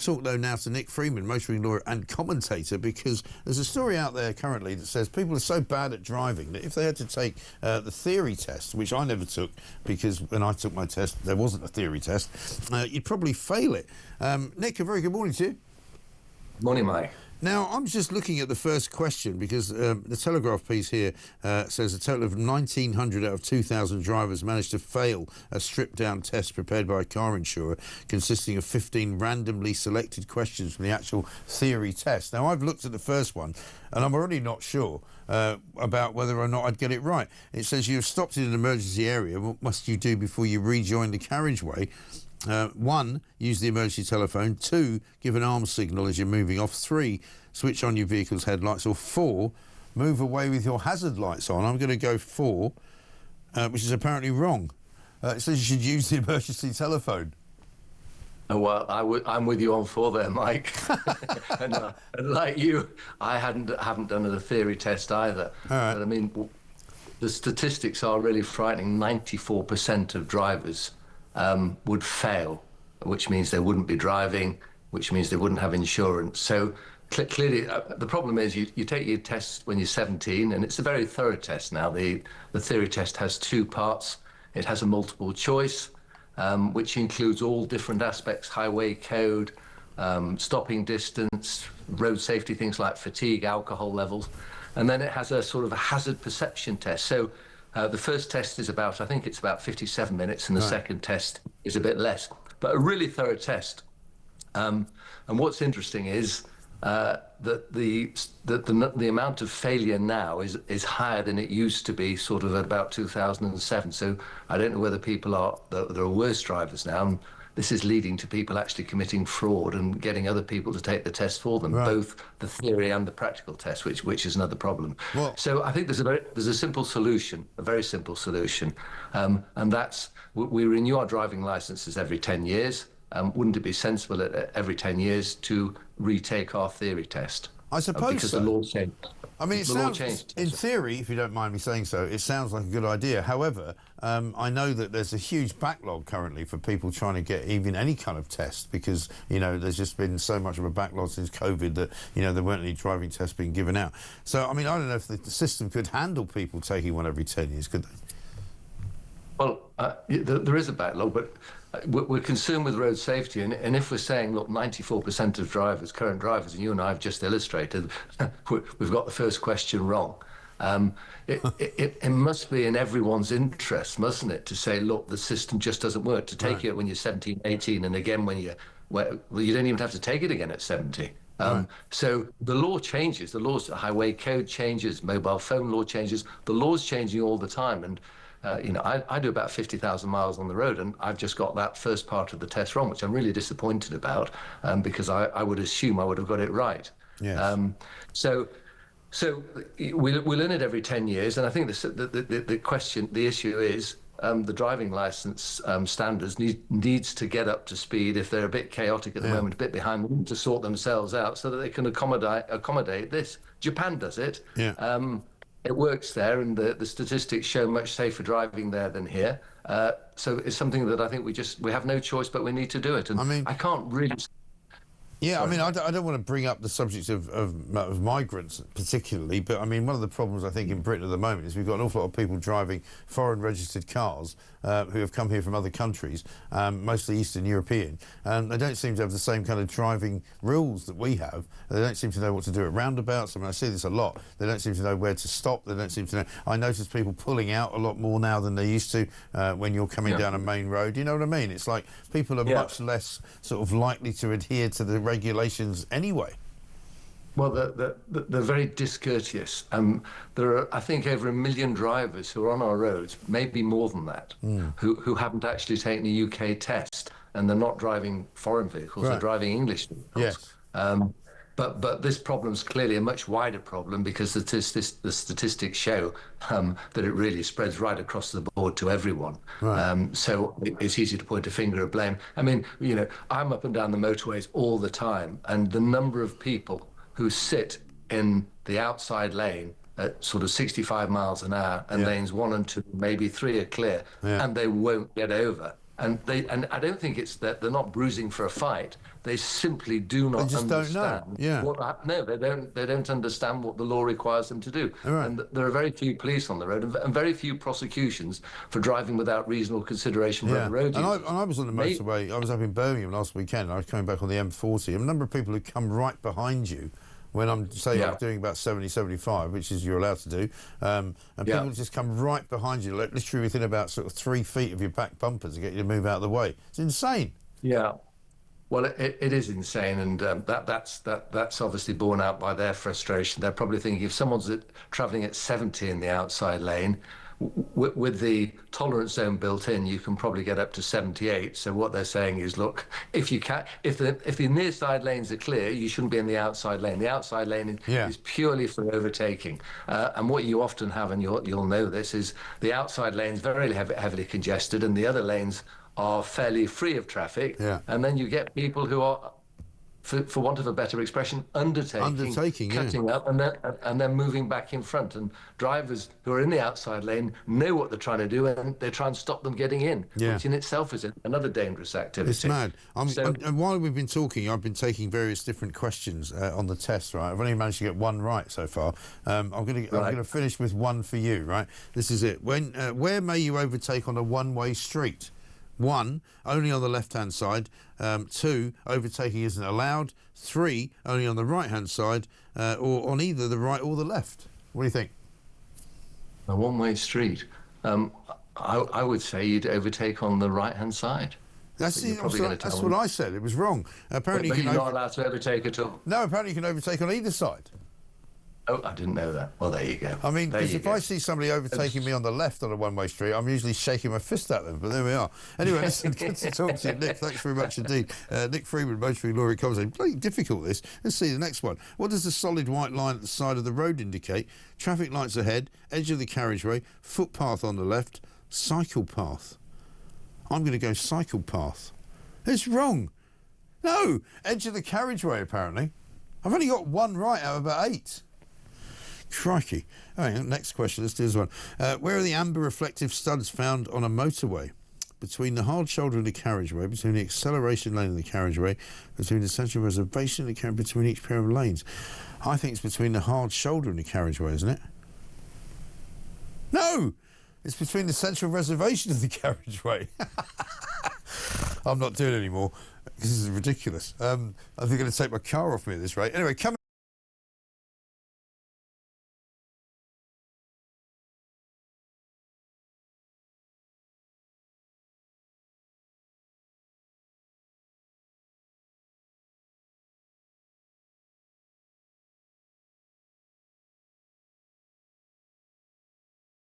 Talk though now to Nick Freeman, motoring lawyer and commentator, because there's a story out there currently that says people are so bad at driving that if they had to take the theory test, which I never took because when I took my test there wasn't a theory test, you'd probably fail it. Nick, a very good morning to you. Morning, Mike. Now, I'm just looking at the first question because the Telegraph piece here says a total of 1,900 out of 2,000 drivers managed to fail a stripped-down test prepared by a car insurer consisting of 15 randomly selected questions from the actual theory test. Now, I've looked at the first one and I'm already not sure about whether or not I'd get it right. It says you have stopped in an emergency area. What must you do before you rejoin the carriageway? 1, use the emergency telephone. 2, give an arm signal as you're moving off. 3, switch on your vehicle's headlights. Or 4, move away with your hazard lights on. I'm going to go 4, which is apparently wrong. It says you should use the emergency telephone. Oh, well, I'm with you on 4 there, Mike. and like you, I haven't done a theory test either. All right. But I mean, the statistics are really frightening. 94% of drivers would fail, which means they wouldn't be driving, which means they wouldn't have insurance. So clearly, the problem is you take your test when you're 17, and it's a very thorough test now. The theory test has 2 parts. It has a multiple choice, which includes all different aspects: highway code, stopping distance, road safety, things like fatigue, alcohol levels. And then it has a sort of a hazard perception test. So the first test is I think it's about 57 minutes, and the second test is a bit less, but a really thorough test. And what's interesting is that the amount of failure now is higher than it used to be, sort of at about 2007. So I don't know whether there are worse drivers now. And this is leading to people actually committing fraud and getting other people to take the test for them, both the theory and the practical test, which is another problem. Well, so I think there's a simple solution, a very simple solution, and that's we renew our driving licenses every 10 years. Wouldn't it be sensible at every 10 years to retake our theory test? I suppose because so. the law changed. I mean, it sounds, in theory, if you don't mind me saying so, it sounds like a good idea. However, I know that there's a huge backlog currently for people trying to get even any kind of test because, you know, there's just been so much of a backlog since COVID that, you know, there weren't any driving tests being given out. So, I mean, I don't know if the system could handle people taking one every 10 years, could they? Well, there is a backlog, but we're concerned with road safety, and if we're saying, look, 94% of drivers, current drivers, and you and I have just illustrated, we've got the first question wrong. It must be in everyone's interest, mustn't it, to say, look, the system just doesn't work, to take it when you're 17, 18, and again when you don't even have to take it again at 70. So the law changes, the highway code changes, mobile phone law changes, the law's changing all the time, and you know, I do about 50,000 miles on the road, and I've just got that first part of the test wrong, which I'm really disappointed about, because I would assume I would have got it right. Yes. So we learn it every 10 years, and I think the issue is the driving license standards needs to get up to speed. If they're a bit chaotic at the moment, a bit behind, them to sort themselves out so that they can accommodate this. Japan does it. Yeah. It works there, and the statistics show much safer driving there than here. So it's something that I think we have no choice, but we need to do it. And I mean, I can't really. Yeah, I mean, I don't want to bring up the subject of migrants particularly, but I mean, one of the problems I think in Britain at the moment is we've got an awful lot of people driving foreign registered cars who have come here from other countries, mostly Eastern European, and they don't seem to have the same kind of driving rules that we have. They don't seem to know what to do at roundabouts. I mean, I see this a lot. They don't seem to know where to stop. They don't seem to know. I notice people pulling out a lot more now than they used to when you're coming down a main road. You know what I mean? It's like people are much less sort of likely to adhere to the regulations anyway. Well, they're very discourteous. There are, I think, over 1 million drivers who are on our roads, maybe more than that, who haven't actually taken a UK test, and they're not driving foreign vehicles, they're driving English vehicles. Yes. But this problem's clearly a much wider problem, because the statistics show that it really spreads right across the board to everyone. Right. So it's easy to point a finger of blame. I mean, you know, I'm up and down the motorways all the time, and the number of people who sit in the outside lane at sort of 65 miles an hour, and lanes 1 and 2, maybe 3 are clear, and they won't get over. And I don't think it's that they're not bruising for a fight. They simply do not just don't know. understand Yeah. no, they don't. They don't understand what the law requires them to do. Right. And there are very few police on the road, and very few prosecutions for driving without reasonable consideration for other road users. And I was on the motorway. I was up in Birmingham last weekend. I was coming back on the M40. A number of people who come right behind you when I'm doing about 70, 75, which is you're allowed to do, and people just come right behind you, like literally within about sort of 3 feet of your back bumper to get you to move out of the way. It's insane. Yeah. Well, it is insane, and that's obviously borne out by their frustration. They're probably thinking if someone's travelling at 70 in the outside lane, with the tolerance zone built in, you can probably get up to 78. So what they're saying is, look, if the near side lanes are clear, you shouldn't be in the outside lane. The outside lane is purely for overtaking. And what you often have, and you'll know this, is the outside lane's very heavily congested, and the other lanes are fairly free of traffic, and then you get people who are, for want of a better expression, undertaking, cutting up, and then moving back in front. And drivers who are in the outside lane know what they're trying to do, and they try and stop them getting in, which in itself is another dangerous activity. It's mad. And while we've been talking, I've been taking various different questions on the test. Right, I've only managed to get one right so far. I'm going to finish with one for you. Right, this is it. Where may you overtake on a one-way street? 1, only on the left-hand side. 2, overtaking isn't allowed. 3, only on the right-hand side, or on either the right or the left. What do you think? A one-way street. I would say you'd overtake on the right-hand side. That's what I said. It was wrong. Apparently, but you're not allowed to overtake at all. No, apparently you can overtake on either side. Oh, I didn't know that. Well, there you go. I mean, because if I see somebody overtaking me on the left on a one-way street, I'm usually shaking my fist at them, but there we are. Anyway, listen, good to talk to you, Nick. Thanks very much indeed. Nick Freeman, Motoring Lawyer Nick. Bloody difficult, this. Let's see the next one. What does the solid white line at the side of the road indicate? Traffic lights ahead, edge of the carriageway, footpath on the left, cycle path. I'm going to go cycle path. It's wrong. No, edge of the carriageway, apparently. I've only got one right out of about 8. Crikey. All right, next question. Let's do this one. Where are the amber reflective studs found on a motorway? Between the hard shoulder and the carriageway, between the acceleration lane and the carriageway, between the central reservation and the carriageway, between each pair of lanes. I think it's between the hard shoulder and the carriageway, isn't it? No! It's between the central reservation and the carriageway. I'm not doing it anymore. This is ridiculous. I think they're going to take my car off me at this rate. Anyway, come